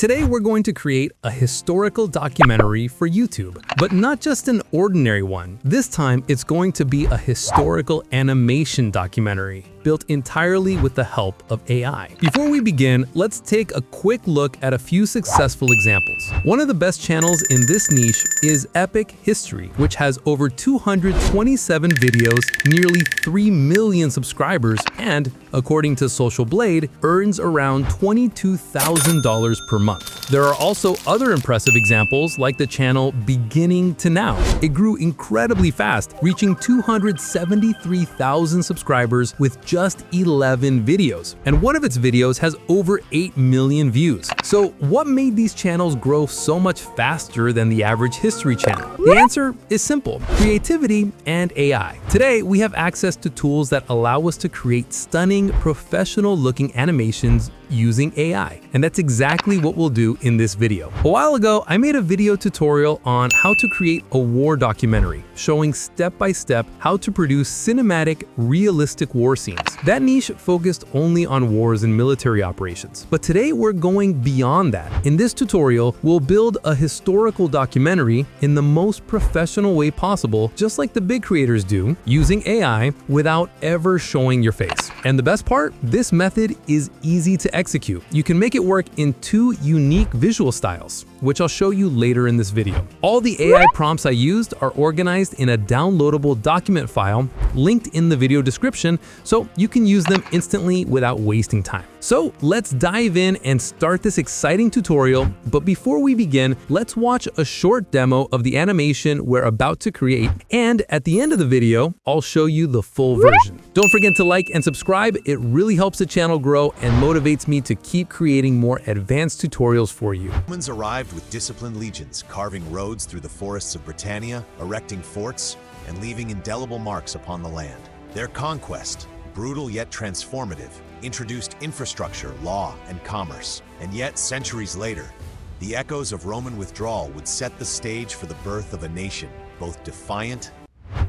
Today we're going to create a historical documentary for YouTube, but not just an ordinary one. This time it's going to be a historical animation documentary, built entirely with the help of AI. Before we begin, let's take a quick look at a few successful examples. One of the best channels in this niche is Epic History, which has over 227 videos, nearly 3 million subscribers, and, according to Social Blade, earns around $22,000 per month. There are also other impressive examples like the channel Beginning to Now. It grew incredibly fast, reaching 273,000 subscribers with just 11 videos. And one of its videos has over 8 million views. So what made these channels grow so much faster than the average history channel? The answer is simple: creativity and AI. Today, we have access to tools that allow us to create stunning, professional-looking animations using AI. And that's exactly what we'll do in this video. A while ago, I made a video tutorial on how to create a war documentary, showing step-by-step how to produce cinematic, realistic war scenes. That niche focused only on wars and military operations. But today we're going beyond that. In this tutorial, we'll build a historical documentary in the most professional way possible, just like the big creators do, using AI without ever showing your face. And the best part? This method is easy to execute. You can make it work in 2 unique visual styles, which I'll show you later in this video. All the AI prompts I used are organized in a downloadable document file linked in the video description, so you can use them instantly without wasting time. So let's dive in and start this exciting tutorial. But before we begin, let's watch a short demo of the animation we're about to create, and at the end of the video, I'll show you the full version. Don't forget to like and subscribe. It really helps the channel grow and motivates me to keep creating more advanced tutorials for you. Romans arrived with disciplined legions, carving roads through the forests of Britannia, erecting forts, and leaving indelible marks upon the land. Their conquest, brutal yet transformative, introduced infrastructure, law, and commerce. And yet, centuries later, the echoes of Roman withdrawal would set the stage for the birth of a nation, both defiant.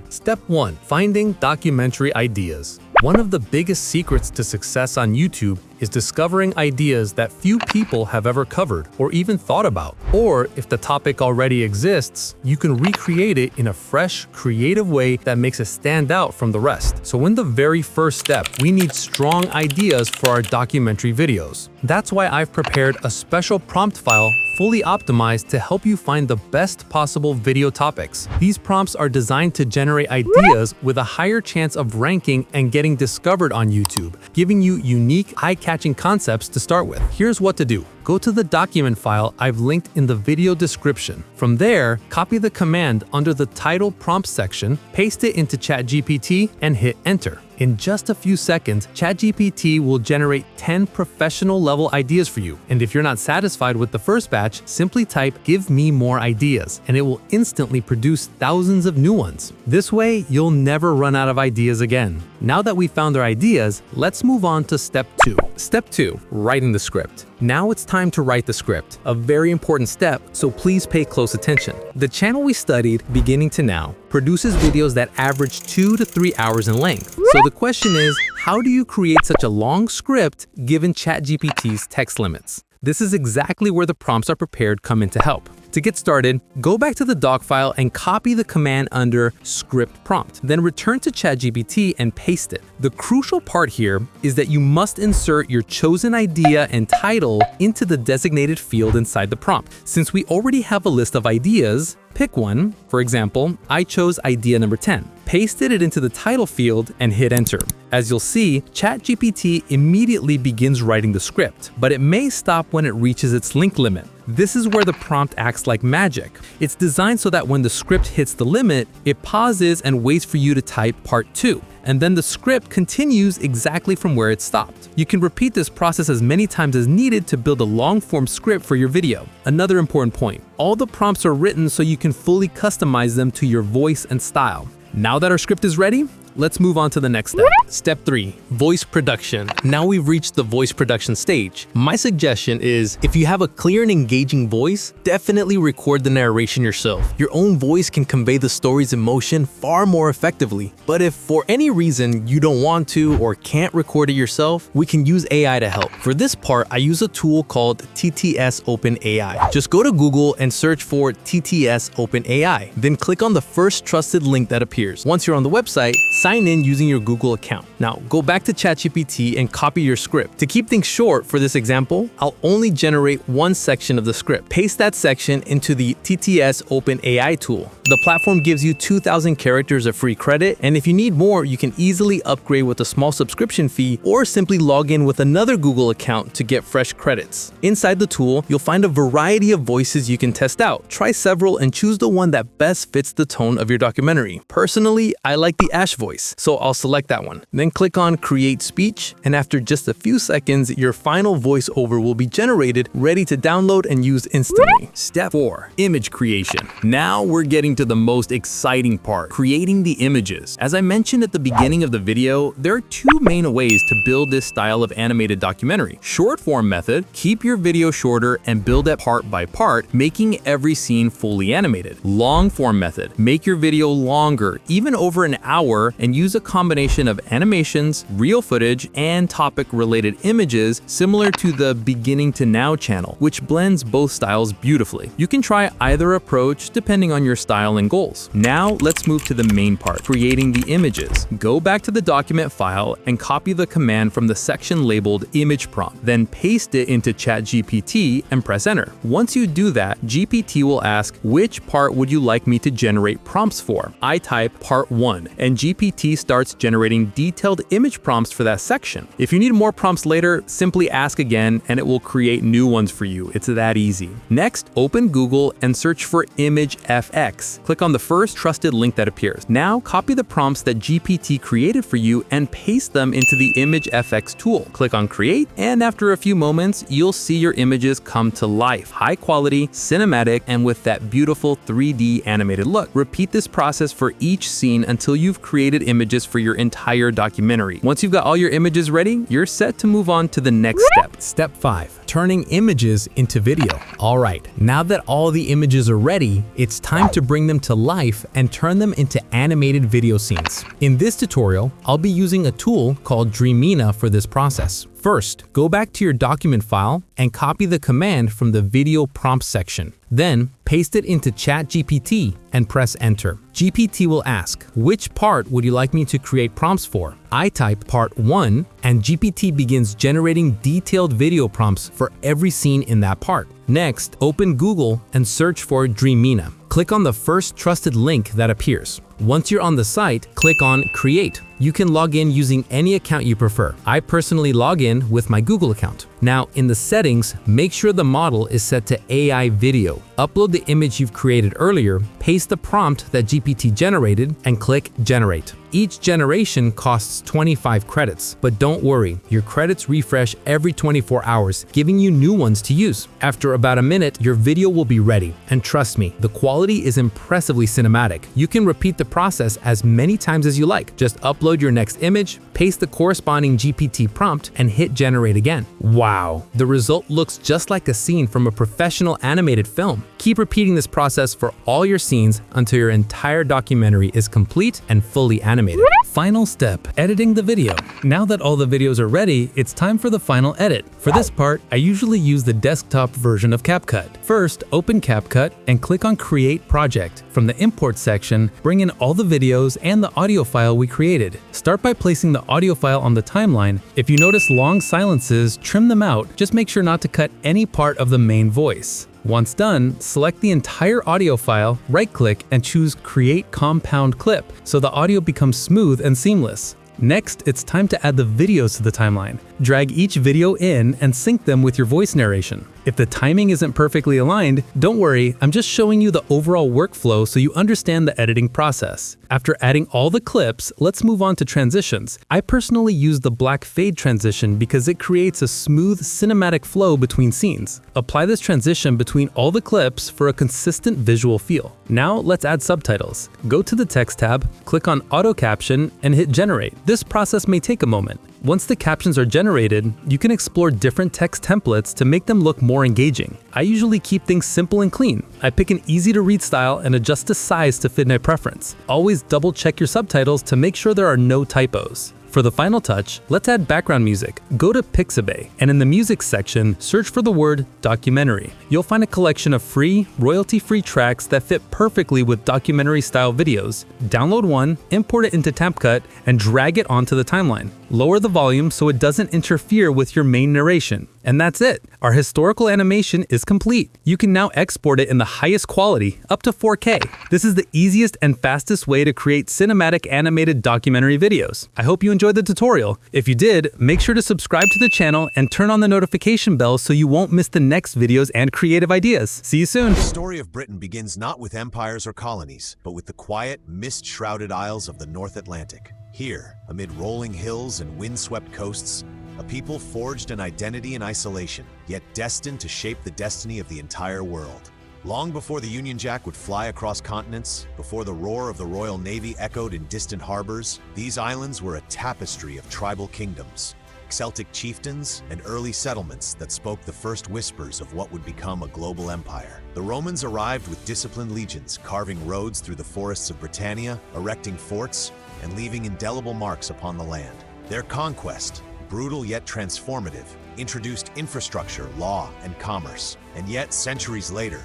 Step 1. Finding documentary ideas. One of the biggest secrets to success on YouTube is discovering ideas that few people have ever covered or even thought about. Or if the topic already exists, you can recreate it in a fresh, creative way that makes it stand out from the rest. So in the very first step, we need strong ideas for our documentary videos. That's why I've prepared a special prompt file fully optimized to help you find the best possible video topics. These prompts are designed to generate ideas with a higher chance of ranking and getting discovered on YouTube, giving you unique, eye-catching concepts to start with. Here's what to do. Go to the document file I've linked in the video description. From there, copy the command under the title prompt section, paste it into ChatGPT, and hit enter. In just a few seconds, ChatGPT will generate 10 professional-level ideas for you. And if you're not satisfied with the first batch, simply type "Give me more ideas," and it will instantly produce thousands of new ones. This way, you'll never run out of ideas again. Now that we've found our ideas, let's move on to step 2. Step 2. Writing the script. Now it's time to write the script, a very important step, so please pay close attention. The channel we studied, Beginning to Now, produces videos that average 2 to 3 hours in length. So the question is, how do you create such a long script given ChatGPT's text limits? This is exactly where the prompts are prepared come in to help. To get started, go back to the doc file and copy the command under script prompt. Then return to ChatGPT and paste it. The crucial part here is that you must insert your chosen idea and title into the designated field inside the prompt. Since we already have a list of ideas, pick one. For example, I chose idea number 10. Pasted it into the title field and hit enter. As you'll see, ChatGPT immediately begins writing the script, but it may stop when it reaches its link limit. This is where the prompt acts like magic. It's designed so that when the script hits the limit, it pauses and waits for you to type part 2. And then the script continues exactly from where it stopped. You can repeat this process as many times as needed to build a long-form script for your video. Another important point, all the prompts are written so you can fully customize them to your voice and style. Now that our script is ready, let's move on to the next step. Step 3, voice production. Now we've reached the voice production stage. My suggestion is, if you have a clear and engaging voice, definitely record the narration yourself. Your own voice can convey the story's emotion far more effectively. But if for any reason you don't want to or can't record it yourself, we can use AI to help. For this part, I use a tool called TTS OpenAI. Just go to Google and search for TTS OpenAI. Then click on the first trusted link that appears. Once you're on the website, sign in using your Google account. Now, go back to ChatGPT and copy your script. To keep things short for this example, I'll only generate one section of the script. Paste that section into the TTS OpenAI tool. The platform gives you 2,000 characters of free credit, and if you need more, you can easily upgrade with a small subscription fee or simply log in with another Google account to get fresh credits. Inside the tool, you'll find a variety of voices you can test out. Try several and choose the one that best fits the tone of your documentary. Personally, I like the Ash voice, so I'll select that one. Then click on Create Speech, and after just a few seconds, your final voiceover will be generated, ready to download and use instantly. Step 4, image creation. Now we're getting to the most exciting part, creating the images. As I mentioned at the beginning of the video, there are two main ways to build this style of animated documentary. Short form method, keep your video shorter and build it part by part, making every scene fully animated. Long form method, make your video longer, even over an hour, and use a combination of animations, real footage, and topic-related images similar to the Beginning to Now channel, which blends both styles beautifully. You can try either approach depending on your style and goals. Now let's move to the main part, creating the images. Go back to the document file and copy the command from the section labeled image prompt, then paste it into ChatGPT and press enter. Once you do that, GPT will ask, which part would you like me to generate prompts for? I type part 1, and GPT starts generating detailed image prompts for that section. If you need more prompts later, simply ask again and it will create new ones for you. It's that easy. Next, open Google and search for image FX. Click on the first trusted link that appears. Now copy the prompts that GPT created for you and paste them into the image FX tool. Click on create, and after a few moments, you'll see your images come to life. High quality, cinematic, and with that beautiful 3D animated look. Repeat this process for each scene until you've created images for your entire documentary. Once you've got all your images ready, you're set to move on to the next step. Step 5, turning images into video. All right, now that all the images are ready, it's time to bring them to life and turn them into animated video scenes. In this tutorial, I'll be using a tool called Dreamina for this process. First, go back to your document file and copy the command from the video prompt section. Then, paste it into ChatGPT and press enter. GPT will ask, which part would you like me to create prompts for? I type part 1, and GPT begins generating detailed video prompts for every scene in that part. Next, open Google and search for Dreamina. Click on the first trusted link that appears. Once you're on the site, click on Create. You can log in using any account you prefer. I personally log in with my Google account. Now, in the settings, make sure the model is set to AI video. Upload the image you've created earlier, paste the prompt that GPT generated, and click Generate. Each generation costs 25 credits, but don't worry, your credits refresh every 24 hours, giving you new ones to use. After about a minute, your video will be ready, and trust me, the quality is impressively cinematic. You can repeat the process as many times as you like. Just upload your next image, paste the corresponding GPT prompt, and hit generate again. Wow, the result looks just like a scene from a professional animated film. Keep repeating this process for all your scenes until your entire documentary is complete and fully animated. Final step, editing the video. Now that all the videos are ready, it's time for the final edit. For this part, I usually use the desktop version of CapCut. First, open CapCut and click on Create Project. From the Import section, bring in all the videos and the audio file we created. Start by placing the audio file on the timeline. If you notice long silences, trim them out. Just make sure not to cut any part of the main voice. Once done, select the entire audio file, right-click, and choose Create Compound Clip so the audio becomes smooth and seamless. Next, it's time to add the videos to the timeline. Drag each video in and sync them with your voice narration. If the timing isn't perfectly aligned, don't worry, I'm just showing you the overall workflow so you understand the editing process. After adding all the clips, let's move on to transitions. I personally use the black fade transition because it creates a smooth cinematic flow between scenes. Apply this transition between all the clips for a consistent visual feel. Now let's add subtitles. Go to the text tab, click on auto caption, and hit generate. This process may take a moment. Once the captions are generated, you can explore different text templates to make them look more engaging. I usually keep things simple and clean. I pick an easy-to-read style and adjust the size to fit my preference. Always double-check your subtitles to make sure there are no typos. For the final touch, let's add background music. Go to Pixabay, and in the music section, search for the word documentary. You'll find a collection of free, royalty-free tracks that fit perfectly with documentary-style videos. Download one, import it into CapCut, and drag it onto the timeline. Lower the volume so it doesn't interfere with your main narration. And that's it. Our historical animation is complete. You can now export it in the highest quality, up to 4K. This is the easiest and fastest way to create cinematic animated documentary videos. I hope you enjoyed the tutorial. If you did, make sure to subscribe to the channel and turn on the notification bell so you won't miss the next videos and creative ideas. See you soon. The story of Britain begins not with empires or colonies, but with the quiet, mist-shrouded isles of the North Atlantic. Here, amid rolling hills and windswept coasts, a people forged an identity in isolation, yet destined to shape the destiny of the entire world. Long before the Union Jack would fly across continents, before the roar of the Royal Navy echoed in distant harbors, these islands were a tapestry of tribal kingdoms, Celtic chieftains, and early settlements that spoke the first whispers of what would become a global empire. The Romans arrived with disciplined legions, carving roads through the forests of Britannia, erecting forts, and leaving indelible marks upon the land. Their conquest, brutal yet transformative, introduced infrastructure, law, and commerce. And yet, centuries later,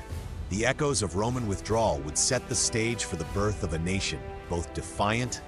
the echoes of Roman withdrawal would set the stage for the birth of a nation, both defiant